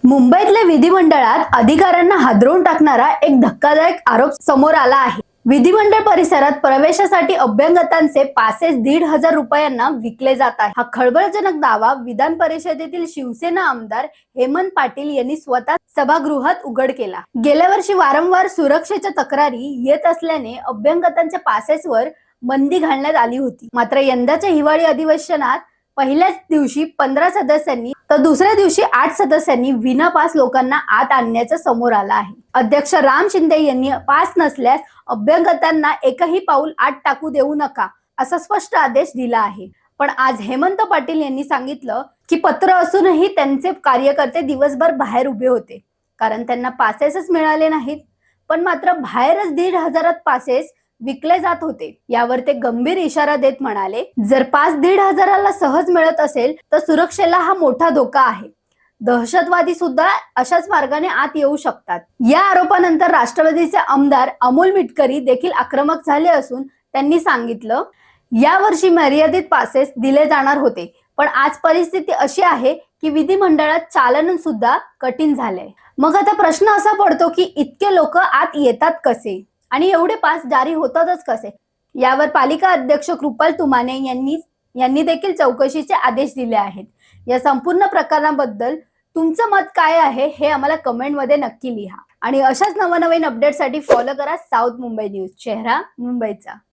मुंबईतल्या विधिमंडळात अधिकाऱ्यांना हादरवून टाकणारा एक धक्कादायक आरोप समोर आला आहे। विधिमंडळ परिसरात प्रवेशासाठी अभ्यंगतांचे पासेस 1,500 रुपयांना विकले जात आहे। हा खळबळजनक दावा विधान परिषदेतील शिवसेना आमदार हेमंत पाटील यांनी स्वतः सभागृहात उघड केला। गेल्या वर्षी वारंवार सुरक्षेच्या तक्रारी येत असल्याने अभ्यंगतांच्या पासेसवर बंदी घालण्यात आली होती। मात्र यंदाच्या हिवाळी अधिवेशनात पहिल्याच दिवशी 15 सदस्यांनी तर दुसऱ्या दिवशी 8 सदस्यांनी विना पास लोकांना आत आणण्याचं समोर आलं आहे। अध्यक्ष राम शिंदे यांनी पास नसल्यास अभ्यंगतांना एकही पाऊल आत टाकू देऊ नका असा स्पष्ट आदेश दिला आहे। पण आज हेमंत पाटील यांनी सांगितलं की पत्र असूनही त्यांचे कार्यकर्ते दिवसभर बाहेर उभे होते कारण त्यांना पासेसच मिळाले नाहीत। पण मात्र बाहेरच 1,500 पासेस विकले जात होते। यावर ते गंभीर इशारा देत म्हणाले, जर पास 1,500ला सहज मिळत असेल तर सुरक्षेला हा मोठा धोका आहे। दहशतवादी सुद्धा अशाच मार्गाने आत येऊ शकतात। या आरोपानंतर राष्ट्रवादीचे आमदार अमोल मिटकरी देखील आक्रमक झाले असून त्यांनी सांगितलं, यावर्षी मर्यादित पासेस दिले जाणार होते, पण आज परिस्थिती अशी आहे की विधिमंडळात चालन सुद्धा कठीण झाले। मग आता प्रश्न असा पडतो की इतके लोक आत येतात कसे आणि एवढे पास जारी होतातच कसे? यावर पालिका अध्यक्ष कृपाल तुमाने यांनी देखील चौकशीचे आदेश दिले आहेत। या संपूर्ण प्रकरणाबद्दल तुमचं मत काय आहे हे आम्हाला कमेंट मध्ये नक्की लिहा आणि अशाच नवनवीन अपडेटसाठी फॉलो करा साऊथ मुंबई न्यूज, चेहरा मुंबईचा।